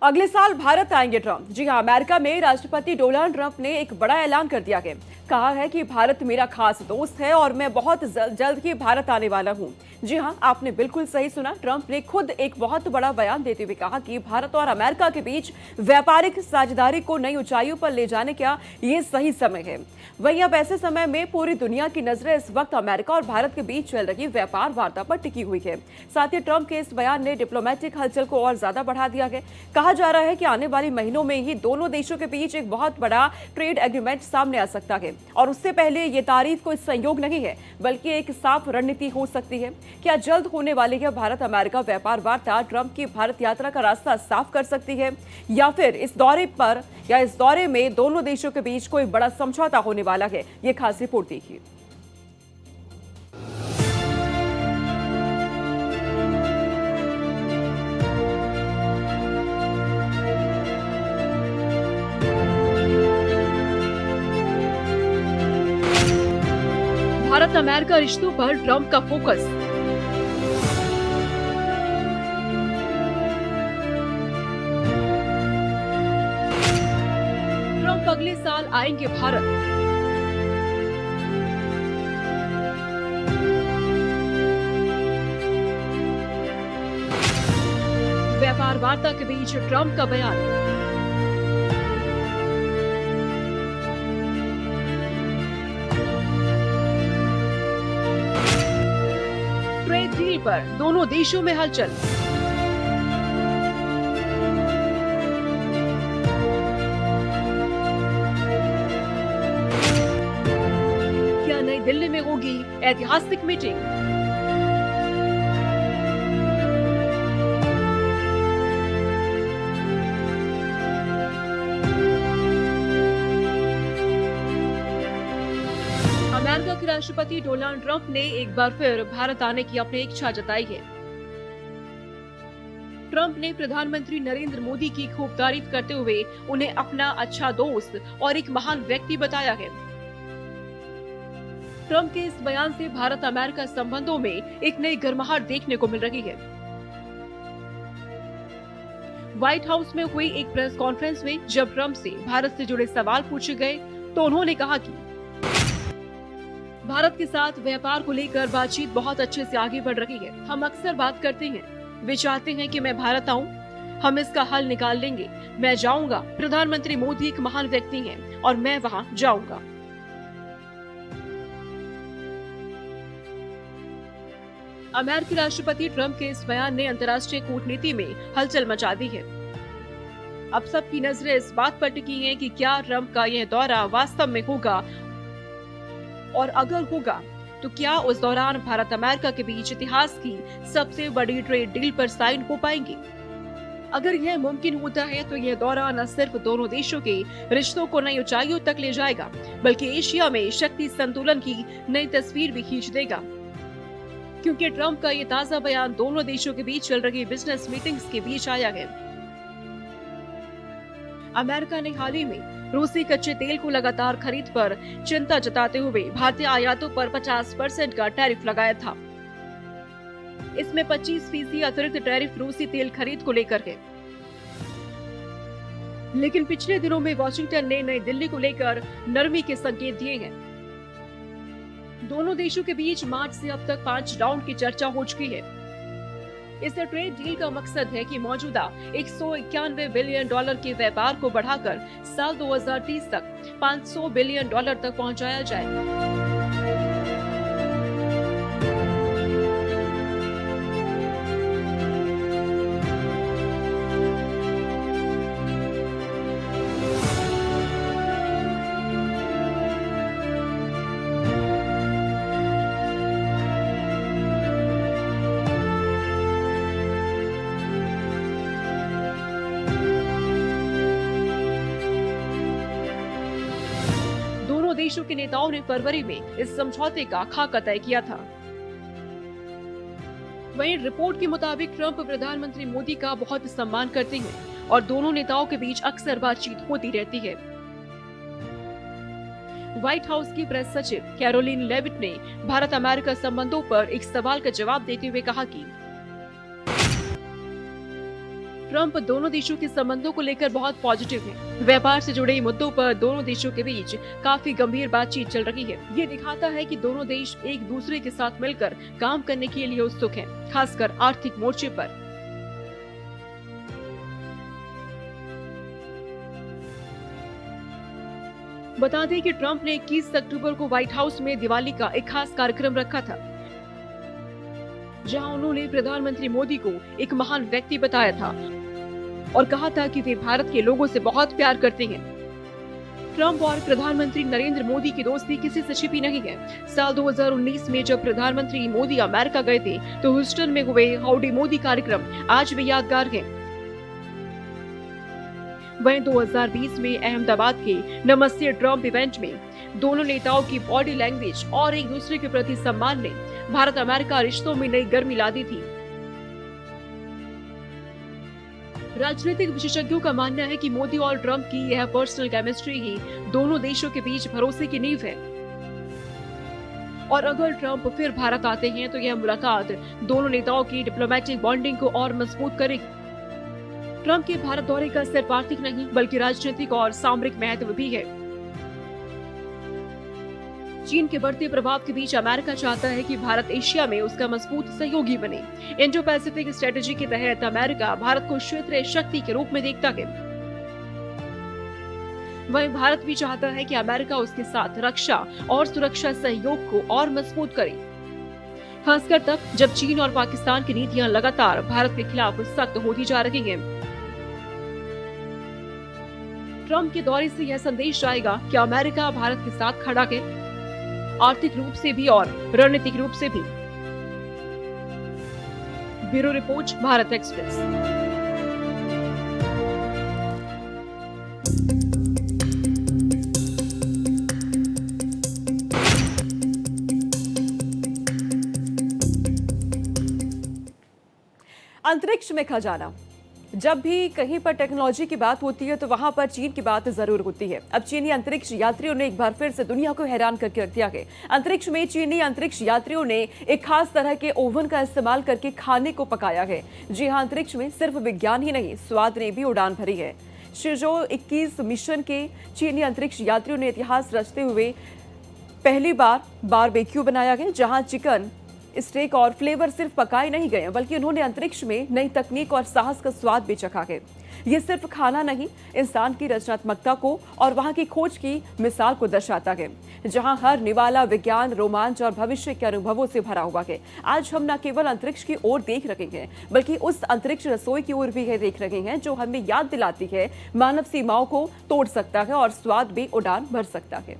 अगले साल भारत आएंगे ट्रंप। जी हां, अमेरिका में राष्ट्रपति डोनाल्ड ट्रंप ने एक बड़ा ऐलान कर दिया है। कहा है कि भारत मेरा खास दोस्त है और मैं बहुत जल्द ही भारत आने वाला हूं। जी हां, आपने बिल्कुल सही सुना। ट्रंप ने खुद एक बहुत बड़ा बयान देते हुए कहा कि भारत और अमेरिका के बीच व्यापारिक साझेदारी को नई ऊंचाइयों पर ले जाने का ये सही समय है। वहीं अब ऐसे समय में पूरी दुनिया की नजरें इस वक्त अमेरिका और भारत के बीच चल रही व्यापार वार्ता पर टिकी हुई है। साथ ही ट्रंप के इस बयान ने डिप्लोमेटिक हलचल को और ज्यादा बढ़ा दिया है। कहा जा रहा है कि आने वाले महीनों में ही दोनों देशों के बीच एक बहुत बड़ा ट्रेड एग्रीमेंट सामने आ सकता है और उससे पहले ये तारीफ कोई संयोग नहीं है बल्कि एक साफ रणनीति हो सकती है। क्या जल्द होने वाली है भारत अमेरिका व्यापार वार्ता ट्रंप की भारत यात्रा का रास्ता साफ कर सकती है, या फिर इस दौरे में दोनों देशों के बीच कोई बड़ा समझौता होने वाला है? ये खास रिपोर्ट देखिए। भारत अमेरिका रिश्तों पर ट्रंप का फोकस। ट्रंप अगले साल आएंगे भारत। व्यापार वार्ता के बीच ट्रंप का बयान। ट्रेड डील पर दोनों देशों में हलचल। क्या नई दिल्ली में होगी ऐतिहासिक मीटिंग? अमेरिका के राष्ट्रपति डोनाल्ड ट्रंप ने एक बार फिर भारत आने की अपनी इच्छा जताई है। ट्रंप ने प्रधानमंत्री नरेंद्र मोदी की खूब तारीफ करते हुए उन्हें अपना अच्छा दोस्त और एक महान व्यक्ति बताया है। ट्रंप के इस बयान से भारत अमेरिका संबंधों में एक नई गर्माहट देखने को मिल रही है। व्हाइट हाउस में हुई एक प्रेस कॉन्फ्रेंस में जब ट्रंप से भारत से जुड़े सवाल पूछे गए तो उन्होंने कहा कि भारत के साथ व्यापार को लेकर बातचीत बहुत अच्छे से आगे बढ़ रही है। हम अक्सर बात करते हैं, वे चाहते हैं कि मैं भारत आऊं, हम इसका हल निकाल लेंगे, मैं जाऊंगा। प्रधानमंत्री मोदी एक महान व्यक्ति हैं और मैं वहां जाऊंगा। अमेरिकी राष्ट्रपति ट्रंप के इस बयान ने अंतर्राष्ट्रीय कूटनीति में हलचल मचा दी है। अब सबकी नजरें इस बात पर टिकी हैं कि क्या ट्रंप का यह दौरा वास्तव में होगा, और अगर होगा तो क्या उस दौरान भारत अमेरिका के बीच इतिहास की सबसे बड़ी ट्रेड डील पर साइन हो पाएंगे। अगर यह मुमकिन होता है तो यह दौरा न सिर्फ दोनों देशों के रिश्तों को नई ऊंचाइयों तक ले जाएगा बल्कि एशिया में शक्ति संतुलन की नई तस्वीर भी खींच देगा, क्योंकि ट्रंप का ये ताजा बयान दोनों देशों के बीच चल रही बिजनेस मीटिंग्स के बीच आया है। अमेरिका ने हाल ही में रूसी कच्चे तेल को लगातार खरीद पर चिंता जताते हुए भारतीय आयातों पर 50% का टैरिफ लगाया था। इसमें 25% अतिरिक्त टैरिफ रूसी तेल खरीद को लेकर है। लेकिन पिछले दिनों में वॉशिंगटन ने नई दिल्ली को लेकर नरमी के संकेत दिए हैं। दोनों देशों के बीच मार्च से अब तक 5 राउंड की चर्चा हो चुकी है। इस ट्रेड डील का मकसद है कि मौजूदा $191 बिलियन के व्यापार को बढ़ाकर साल 2030 तक $500 बिलियन तक पहुंचाया जाए। दोनों देशों के नेताओं ने फरवरी में इस समझौते का खाका तय किया था। वहीं रिपोर्ट के मुताबिक ट्रंप प्रधानमंत्री मोदी का बहुत सम्मान करते हैं और दोनों नेताओं के बीच अक्सर बातचीत होती रहती है। व्हाइट हाउस की प्रेस सचिव कैरोलिन लेविट ने भारत अमेरिका संबंधों पर एक सवाल का जवाब देते हुए कहा कि ट्रंप दोनों देशों के संबंधों को लेकर बहुत पॉजिटिव हैं। व्यापार से जुड़े मुद्दों पर दोनों देशों के बीच काफी गंभीर बातचीत चल रही है। ये दिखाता है कि दोनों देश एक दूसरे के साथ मिलकर काम करने के लिए उत्सुक हैं, खासकर आर्थिक मोर्चे पर। बता दें कि ट्रंप ने 21 अक्टूबर को व्हाइट हाउस में दिवाली का एक खास कार्यक्रम रखा था, जहां उन्होंने प्रधानमंत्री मोदी को एक महान व्यक्ति बताया था और कहा था कि वे भारत के लोगों से बहुत प्यार करते हैं। ट्रंप और प्रधानमंत्री नरेंद्र मोदी की दोस्ती किसी से छिपी नहीं है। साल 2019 में जब प्रधानमंत्री मोदी अमेरिका गए थे तो ह्यूस्टन में हुए हाउडी मोदी कार्यक्रम आज भी यादगार है। वहीं 2020 में अहमदाबाद के नमस्ते ट्रंप इवेंट में दोनों नेताओं की बॉडी लैंग्वेज और एक दूसरे के प्रति सम्मान ने भारत अमेरिका रिश्तों में नई गर्मी ला दी थी। राजनीतिक विशेषज्ञों का मानना है कि मोदी और ट्रंप की यह पर्सनल केमिस्ट्री ही दोनों देशों के बीच भरोसे की नींव है और अगर ट्रंप फिर भारत आते हैं तो यह मुलाकात दोनों नेताओं की डिप्लोमेटिक बॉन्डिंग को और मजबूत करेगी। ट्रंप के भारत दौरे का सिर्फ आर्थिक नहीं बल्कि राजनीतिक और सामरिक महत्व भी है। चीन के बढ़ते प्रभाव के बीच अमेरिका चाहता है कि भारत एशिया में उसका मजबूत सहयोगी बने। इंडो पैसिफिक स्ट्रेटेजी के तहत अमेरिका भारत को क्षेत्रीय शक्ति के रूप में देखता है। वहीं भारत भी चाहता है कि अमेरिका उसके साथ रक्षा और सुरक्षा सहयोग को और मजबूत करे, खासकर तब जब चीन और पाकिस्तान की नीतियां लगातार भारत के खिलाफ सख्त होती जा रही हैं। ट्रंप के दौरे से यह संदेश आएगा कि अमेरिका भारत के साथ खड़ा है, आर्थिक रूप से भी और रणनीतिक रूप से भी। Bureau report, Bharat express. अंतरिक्ष में खजाना। जब भी कहीं पर टेक्नोलॉजी की बात होती है तो वहां पर चीन की बात जरूर होती है। अब चीनी अंतरिक्ष यात्रियों ने एक बार फिर से दुनिया को हैरान करके रख दिया है। अंतरिक्ष में चीनी अंतरिक्ष यात्रियों ने एक खास तरह के ओवन का इस्तेमाल करके खाने को पकाया है। जी हां, अंतरिक्ष में सिर्फ विज्ञान ही नहीं, स्वाद ने भी उड़ान भरी है। शिजो 21 मिशन के चीनी अंतरिक्ष यात्रियों ने इतिहास रचते हुए पहली बार बारबेक्यू बनाया है, जहां चिकन स्टेक और फ्लेवर सिर्फ पकाए नहीं गए बल्कि उन्होंने अंतरिक्ष में नई तकनीक और साहस का स्वाद भी चखा है। ये सिर्फ खाना नहीं, इंसान की रचनात्मकता को और वहां की खोज की मिसाल को दर्शाता है, जहां हर निवाला विज्ञान, रोमांच और भविष्य के अनुभवों से भरा हुआ है। आज हम न केवल अंतरिक्ष की ओर देख रहे हैं बल्कि उस अंतरिक्ष रसोई की ओर भी देख रहे हैं जो हमें याद दिलाती है मानव सीमाओं को तोड़ सकता है और स्वाद भी उड़ान भर सकता है।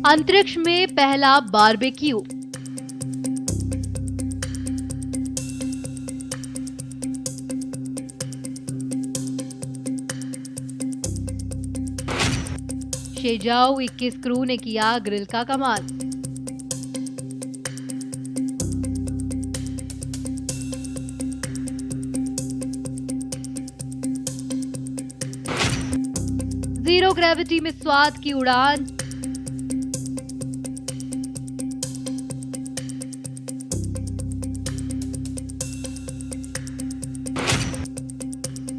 अंतरिक्ष में पहला बारबेक्यू। शेजाओ 21 क्रू ने किया ग्रिल का कमाल। जीरो ग्रेविटी में स्वाद की उड़ान।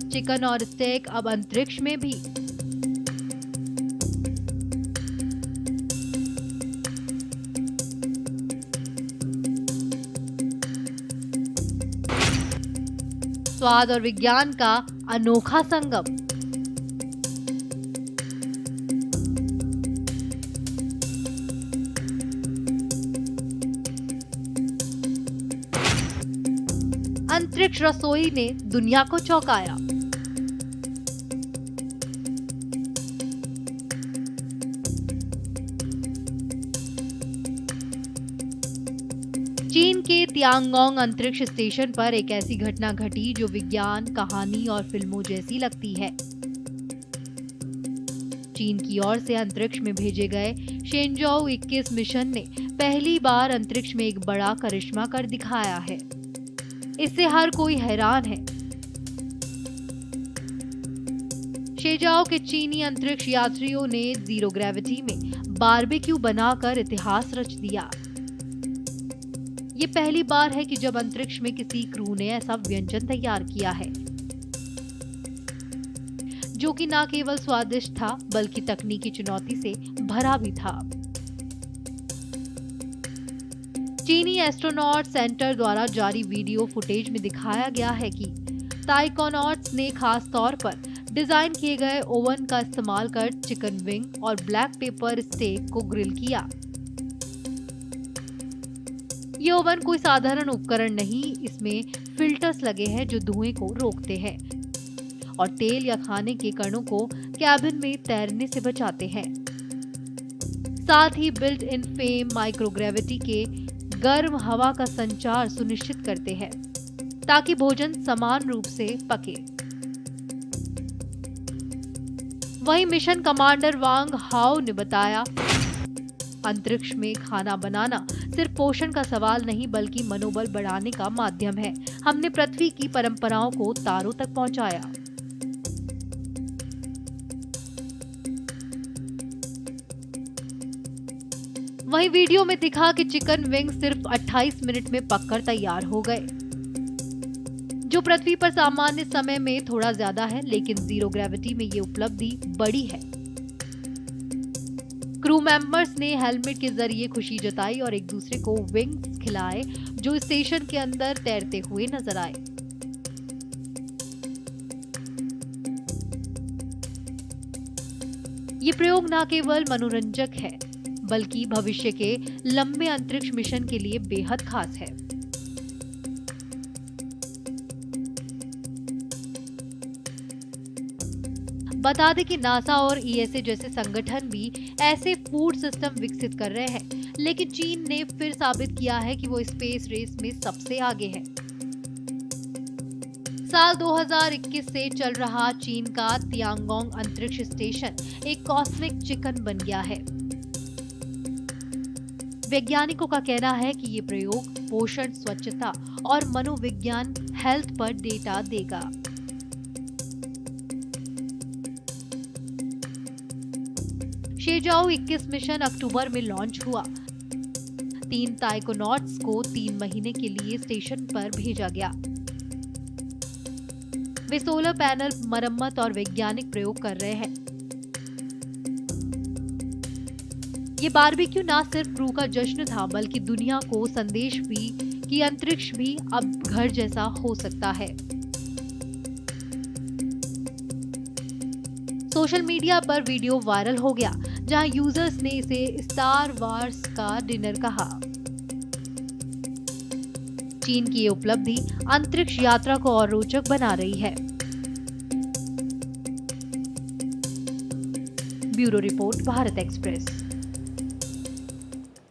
चिकन और स्टेक अब अंतरिक्ष में भी। स्वाद और विज्ञान का अनोखा संगम। अंतरिक्ष रसोई ने दुनिया को चौंकाया। चीन के तियांगोंग अंतरिक्ष स्टेशन पर एक ऐसी घटना घटी जो विज्ञान, कहानी और फिल्मों जैसी लगती है। चीन की ओर से अंतरिक्ष में भेजे गए शेनजाओ 21 मिशन ने पहली बार अंतरिक्ष में एक बड़ा करिश्मा कर दिखाया है। इससे हर कोई हैरान है। शेजाओ के चीनी अंतरिक्ष यात्रियों ने जीरो ग्रेविटी में बारबेक्यू बनाकर इतिहास रच दिया। ये पहली बार है कि जब अंतरिक्ष में किसी क्रू ने ऐसा व्यंजन तैयार किया है, जो कि न केवल स्वादिष्ट था बल्कि तकनीकी चुनौती से भरा भी था। चीनी एस्ट्रोनॉट सेंटर द्वारा जारी वीडियो फुटेज में दिखाया गया है कि ताइकोनॉट्स ने खास तौर पर डिजाइन किए गए ओवन का इस्तेमाल कर चिकन विंग और ब्लैक पेपर स्टेक को ग्रिल किया। ये ओवन कोई साधारण उपकरण नहीं, इसमें फिल्टर्स लगे हैं जो धुएं को रोकते हैं और तेल या खाने के कणों को कैबिन में तैरने से बचाते हैं। साथ ही बिल्ट इन फेम माइक्रोग्रेविटी के गर्म हवा का संचार सुनिश्चित करते हैं ताकि भोजन समान रूप से पके। वहीं मिशन कमांडर वांग हाओ ने बताया, अंतरिक्ष में खाना बनाना सिर्फ पोषण का सवाल नहीं बल्कि मनोबल बढ़ाने का माध्यम है। हमने पृथ्वी की परंपराओं को तारों तक पहुंचाया। वहीं वीडियो में दिखा कि चिकन विंग सिर्फ 28 मिनट में पककर तैयार हो गए, जो पृथ्वी पर सामान्य समय में थोड़ा ज्यादा है, लेकिन जीरो ग्रेविटी में ये उपलब्धि बड़ी है। क्रू मेंबर्स ने हेलमेट के जरिए खुशी जताई और एक दूसरे को विंग्स खिलाए जो स्टेशन के अंदर तैरते हुए नजर आए। ये प्रयोग न केवल मनोरंजक है बल्कि भविष्य के लंबे अंतरिक्ष मिशन के लिए बेहद खास है। बता दें कि नासा और ईएसए जैसे संगठन भी ऐसे फूड सिस्टम विकसित कर रहे हैं, लेकिन चीन ने फिर साबित किया है कि वो स्पेस रेस में सबसे आगे है। साल 2021 से चल रहा चीन का तियांगोंग अंतरिक्ष स्टेशन एक कॉस्मिक चिकन बन गया है। वैज्ञानिकों का कहना है कि ये प्रयोग पोषण, स्वच्छता और मनोविज्ञान हेल्थ पर डेटा देगा। शेजाओ 21 मिशन अक्टूबर में लॉन्च हुआ। 3 ताइकोनॉट्स को 3 महीने के लिए स्टेशन पर भेजा गया। वे सोलर पैनल मरम्मत और वैज्ञानिक प्रयोग कर रहे हैं। ये बारबेक्यू न सिर्फ क्रू का जश्न था बल्कि दुनिया को संदेश भी कि अंतरिक्ष भी अब घर जैसा हो सकता है। सोशल मीडिया पर वीडियो वायरल हो गया जहां यूजर्स ने इसे स्टार वार्स का डिनर कहा। चीन की ये उपलब्धि अंतरिक्ष यात्रा को और रोचक बना रही है। Bureau report, Bharat express.